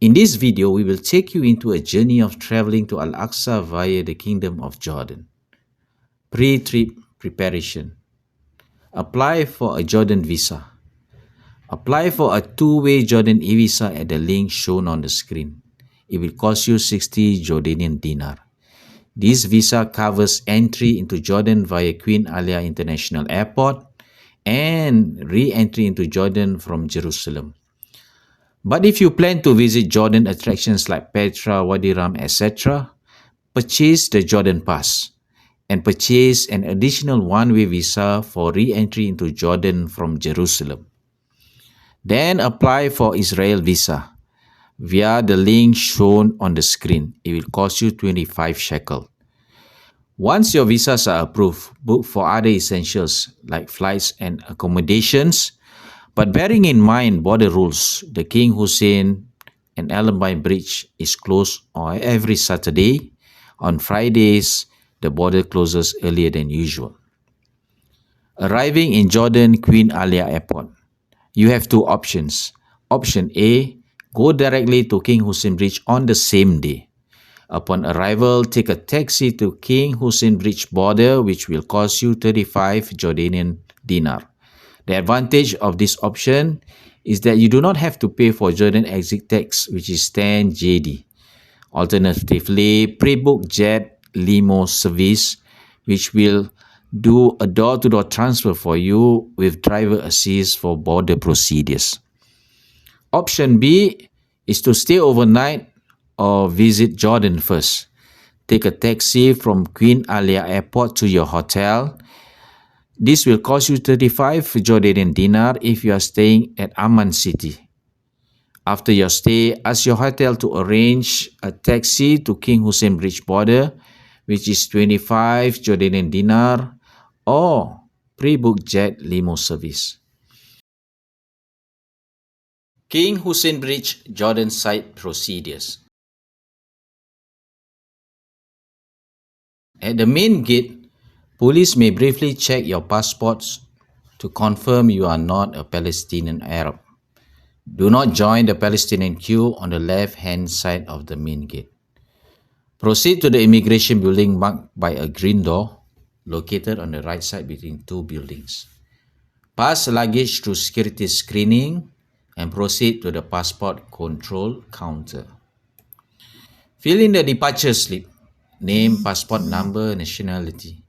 In this video, we will take you into a journey of traveling to Al-Aqsa via the Kingdom of Jordan. Pre-trip preparation. Apply for a Jordan visa. Apply for a two-way Jordan e-visa at the link shown on the screen. It will cost you 60 Jordanian dinar. This visa covers entry into Jordan via Queen Alia International Airport and re-entry into Jordan from Jerusalem. But if you plan to visit Jordan attractions like Petra, Wadi Rum, etc., purchase the Jordan Pass and purchase an additional one-way visa for re-entry into Jordan from Jerusalem. Then apply for Israel visa via the link shown on the screen. It will cost you 25 shekel. Once your visas are approved, book for other essentials like flights and accommodations. But bearing in mind border rules, the King Hussein and Allenby Bridge is closed on every Saturday. On Fridays, the border closes earlier than usual. Arriving in Jordan Queen Alia Airport, you have two options. Option A, go directly to King Hussein Bridge on the same day. Upon arrival, take a taxi to King Hussein Bridge border, which will cost you 35 Jordanian dinar. The advantage of this option is that you do not have to pay for Jordan exit tax, which is 10 JD. Alternatively, pre-book jet limo service, which will do a door-to-door transfer for you with driver assist for border procedures. Option B is to stay overnight or visit Jordan first. Take a taxi from Queen Alia Airport to your hotel. This will cost you 35 Jordanian dinar if you are staying at Amman City. After your stay, ask your hotel to arrange a taxi to King Hussein Bridge border, which is 25 Jordanian dinar, or pre-book jet limo service. King Hussein Bridge Jordan site procedures. At the main gate, police may briefly check your passports to confirm you are not a Palestinian Arab. Do not join the Palestinian queue on the left-hand side of the main gate. Proceed to the immigration building marked by a green door located on the right side between two buildings. Pass luggage through security screening and proceed to the passport control counter. Fill in the departure slip, name, passport number, nationality.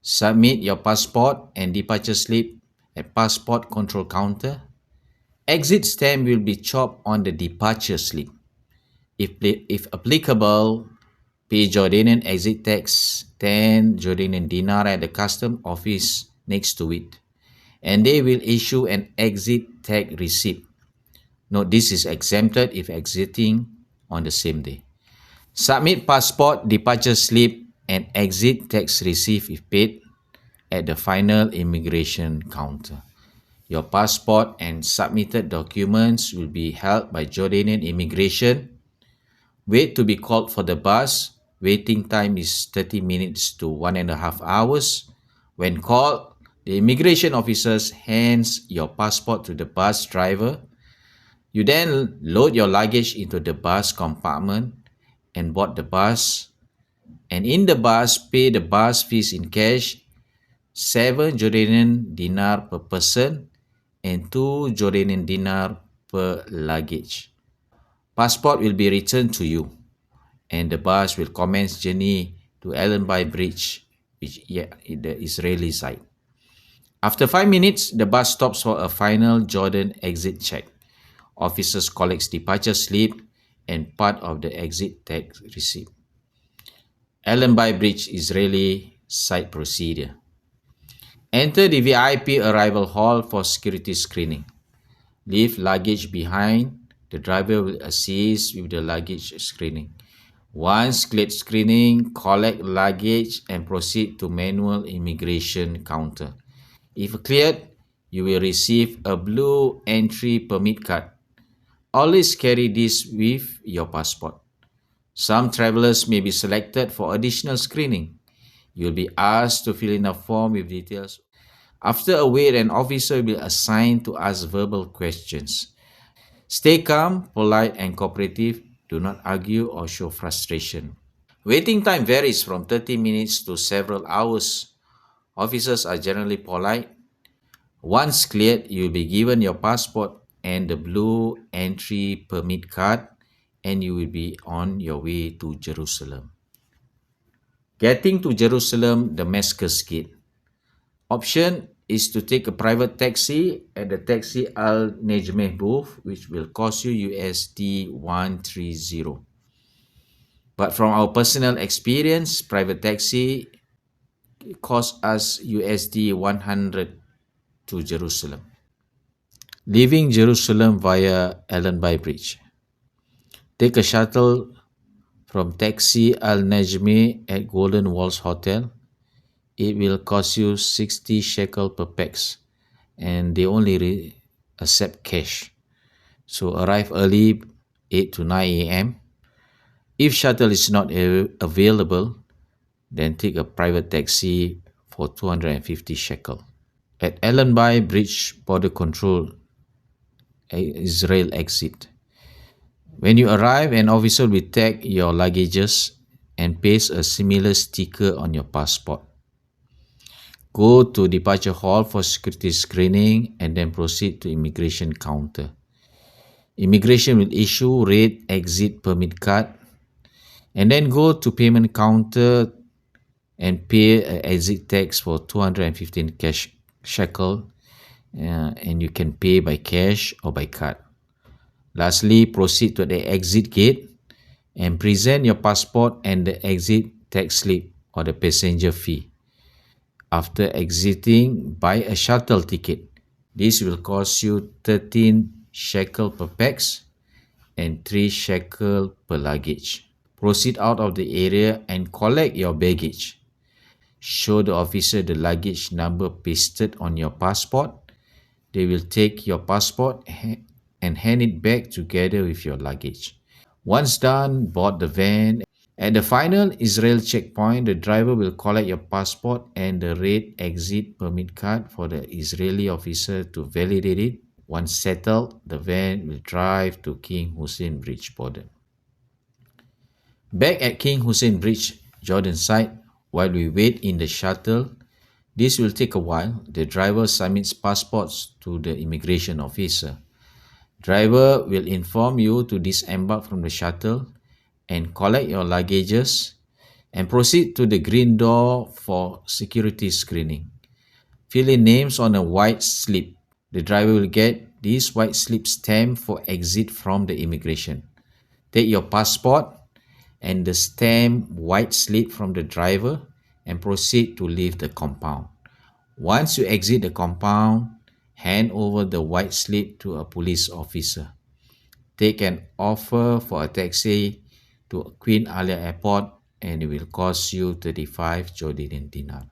Submit your passport and departure slip at passport control counter. Exit stamp will be chopped on the departure slip. If applicable, pay Jordanian exit tax 10 Jordanian dinar at the custom office next to it, and they will issue an exit tag receipt. Note this is exempted if exiting on the same day. Submit passport, departure slip, and exit tax receipt if paid at the final immigration counter. Your passport and submitted documents will be held by Jordanian immigration. Wait to be called for the bus. Waiting time is 30 minutes to 1.5 hours. When called, the immigration officers hands your passport to the bus driver. You then load your luggage into the bus compartment and board the bus. And in the bus, pay the bus fees in cash, 7 Jordanian dinar per person and 2 Jordanian dinar per luggage. Passport will be returned to you, and the bus will commence journey to Allenby Bridge, which is the Israeli side. After 5 minutes, the bus stops for a final Jordan exit check. Officers collect departure slip and part of the exit tag receipt. Allenby Bridge Israeli site procedure. Enter the VIP arrival hall for security screening. Leave luggage behind. The driver will assist with the luggage screening. Once cleared screening, collect luggage and proceed to manual immigration counter. If cleared, you will receive a blue entry permit card. Always carry this with your passport. Some travelers may be selected for additional screening. You'll be asked to fill in a form with details. After a wait, an officer will be assigned to ask verbal questions. Stay calm, polite, and cooperative. Do not argue or show frustration. Waiting time varies from 30 minutes to several hours. Officers are generally polite. Once cleared, you'll be given your passport and the blue entry permit card, and you will be on your way to Jerusalem. Getting to Jerusalem, Damascus Gate. Option is to take a private taxi at the Taxi Al Nejmeh booth, which will cost you USD 130. But from our personal experience, private taxi costs us USD 100 to Jerusalem. Leaving Jerusalem via Allenby Bridge. Take a shuttle from Taxi Al Najmi at Golden Walls Hotel. It will cost you 60 shekel per pax, and they only accept cash. So arrive early, 8 to 9 a.m. If shuttle is not available, then take a private taxi for 250 shekel. At Allenby Bridge Border Control, Israel exit. When you arrive, an officer will tag your luggages and paste a similar sticker on your passport. Go to departure hall for security screening and then proceed to immigration counter. Immigration will issue red exit permit card, and then go to payment counter and pay an exit tax for 215 cash shekel, and you can pay by cash or by card. Lastly, proceed to the exit gate and present your passport and the exit tax slip or the passenger fee. After exiting, buy a shuttle ticket. This will cost you 13 shekel per pax and 3 shekel per luggage. Proceed out of the area and collect your baggage. Show the officer the luggage number pasted on your passport. They will take your passport and hand it back together with your luggage. Once done, board the van. At the final Israel checkpoint, the driver will collect your passport and the red exit permit card for the Israeli officer to validate it. Once settled, the van will drive to King Hussein Bridge border. Back at King Hussein Bridge, Jordan side, while we wait in the shuttle, this will take a while. The driver submits passports to the immigration officer. Driver will inform you to disembark from the shuttle and collect your luggages and proceed to the green door for security screening. Fill in names on a white slip. The driver will get this white slip stamp for exit from the immigration. Take your passport and the stamp white slip from the driver and proceed to leave the compound. Once you exit the compound, hand over the white slip to a police officer. Take an offer for a taxi to Queen Alia Airport and it will cost you 35 Jordanian dinar.